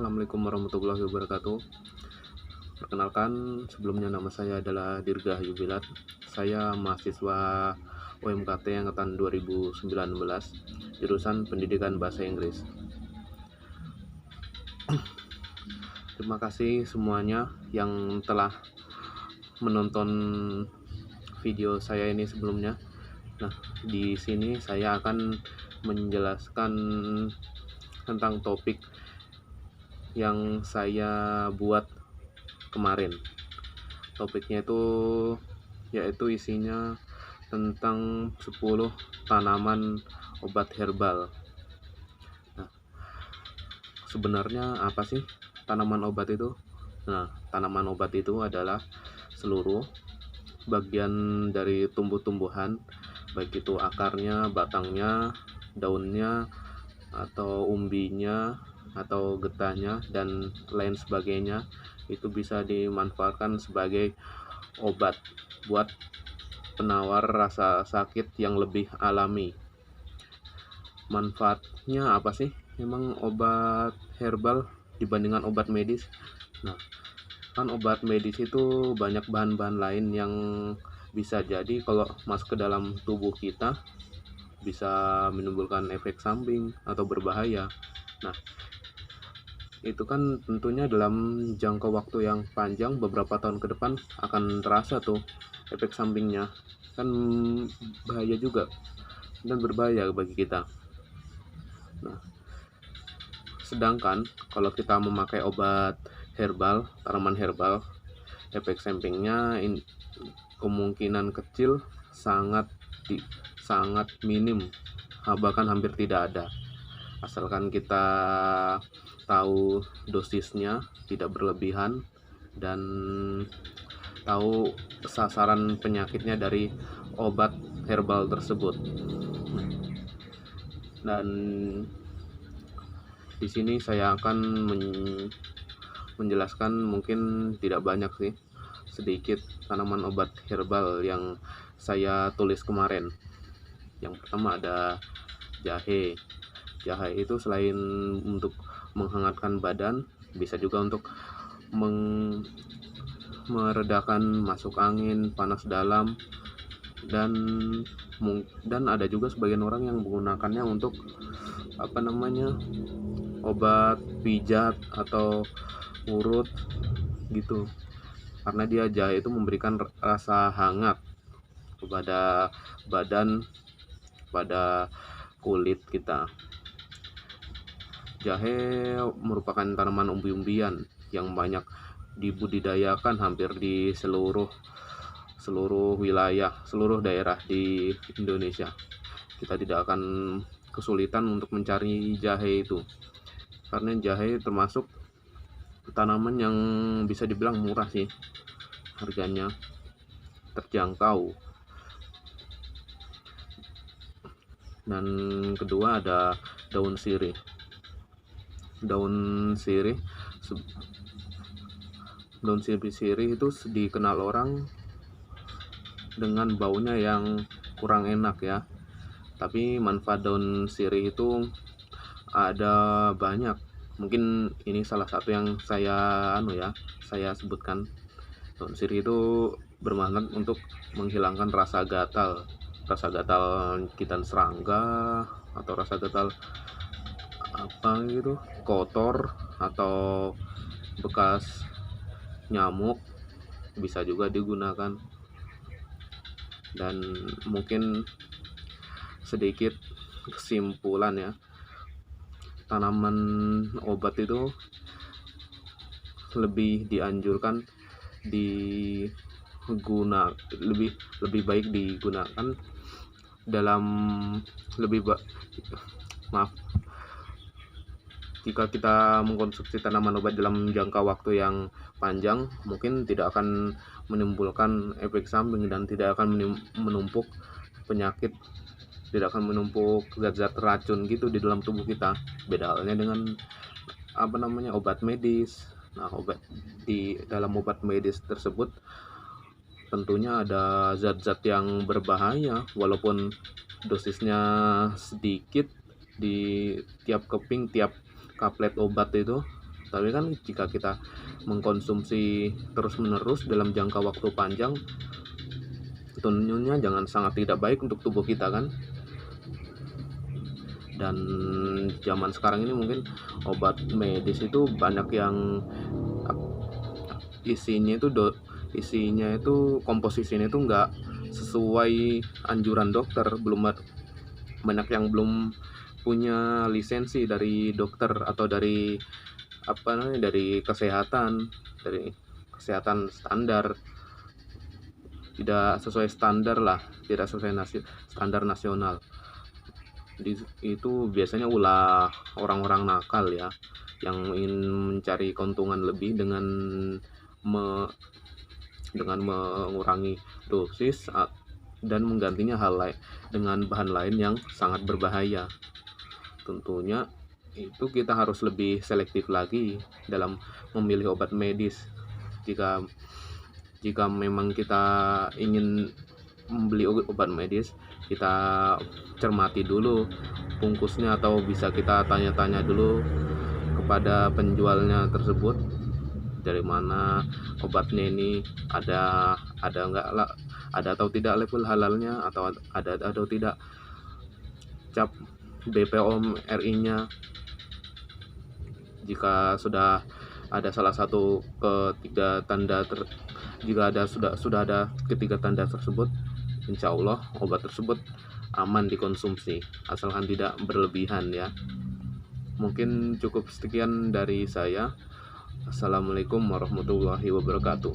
Assalamualaikum warahmatullahi wabarakatuh. Perkenalkan, sebelumnya nama saya adalah Dirgah Yubilat. Saya mahasiswa UMKT angkatan 2019, jurusan Pendidikan Bahasa Inggris. Terima kasih semuanya yang telah menonton video saya ini sebelumnya. Nah, di sini saya akan menjelaskan tentang topik yang saya buat kemarin. Topiknya yaitu isinya tentang 10 tanaman obat herbal. Nah, sebenarnya apa sih tanaman obat itu? Nah, tanaman obat itu adalah seluruh bagian dari tumbuh-tumbuhan, baik itu akarnya, batangnya, daunnya, atau umbinya, atau getahnya, dan lain sebagainya. Itu bisa dimanfaatkan sebagai obat buat penawar rasa sakit yang lebih alami. Manfaatnya apa sih emang obat herbal dibandingkan obat medis? Nah, kan obat medis itu banyak bahan-bahan lain yang bisa jadi kalau masuk ke dalam tubuh kita bisa menimbulkan efek samping atau berbahaya. Nah, itu kan tentunya dalam jangka waktu yang panjang, beberapa tahun ke depan akan terasa tuh efek sampingnya. Kan bahaya juga dan berbahaya bagi kita. Nah, sedangkan kalau kita memakai obat herbal, tanaman herbal, efek sampingnya kemungkinan kecil, sangat minim, bahkan hampir tidak ada, asalkan kita tahu dosisnya, tidak berlebihan, dan tahu sasaran penyakitnya dari obat herbal tersebut. Dan di sini saya akan menjelaskan, mungkin tidak banyak sih, sedikit tanaman obat herbal yang saya tulis kemarin. Yang pertama ada jahe. Jahe itu selain untuk menghangatkan badan, bisa juga untuk meredakan masuk angin, panas dalam, dan ada juga sebagian orang yang menggunakannya untuk obat pijat atau urut gitu, karena jahe itu memberikan rasa hangat kepada badan, pada kulit kita. Jahe merupakan tanaman umbi-umbian yang banyak dibudidayakan hampir di seluruh wilayah, seluruh daerah di Indonesia. Kita tidak akan kesulitan untuk mencari jahe itu, karena jahe termasuk tanaman yang bisa dibilang murah sih, harganya terjangkau. Dan kedua ada daun sirih. Daun sirih itu dikenal orang dengan baunya yang kurang enak ya. Tapi manfaat daun sirih itu ada banyak. Mungkin ini salah satu yang saya sebutkan. Daun sirih itu bermanfaat untuk menghilangkan rasa gatal gigitan serangga, atau rasa gatal kotor, atau bekas nyamuk, bisa juga digunakan. Dan mungkin sedikit kesimpulan ya, tanaman obat itu lebih dianjurkan lebih baik digunakan dalam jika kita mengkonsumsi tanaman obat dalam jangka waktu yang panjang, mungkin tidak akan menimbulkan efek samping dan tidak akan menumpuk penyakit, tidak akan menumpuk zat-zat racun gitu di dalam tubuh kita. Beda halnya dengan obat medis. Nah, di dalam obat medis tersebut tentunya ada zat-zat yang berbahaya, walaupun dosisnya sedikit di tiap keping, tiap kaplet obat itu, Tapi kan jika kita mengkonsumsi terus-menerus dalam jangka waktu panjang, tentunya jangan sangat tidak baik untuk tubuh kita kan. Dan zaman sekarang ini mungkin obat medis itu banyak yang isinya itu komposisinya itu nggak sesuai anjuran dokter. Banyak yang belum punya lisensi dari dokter atau dari dari kesehatan standar, tidak sesuai standar lah, tidak sesuai standar nasional. Itu biasanya ulah orang-orang nakal ya, yang ingin mencari keuntungan lebih dengan mengurangi dosis dan menggantinya hal lain dengan bahan lain yang sangat berbahaya. Tentunya itu kita harus lebih selektif lagi dalam memilih obat medis. Jika memang kita ingin membeli obat medis, kita cermati dulu bungkusnya, atau bisa kita tanya-tanya dulu kepada penjualnya tersebut, dari mana obatnya ini, ada atau tidak label halalnya, atau ada atau tidak cap BPOM RI-nya. Jika sudah ada salah satu ketiga tanda sudah ada ketiga tanda tersebut, insya Allah obat tersebut aman dikonsumsi, asalkan tidak berlebihan ya. Mungkin cukup sekian dari saya. Assalamualaikum warahmatullahi wabarakatuh.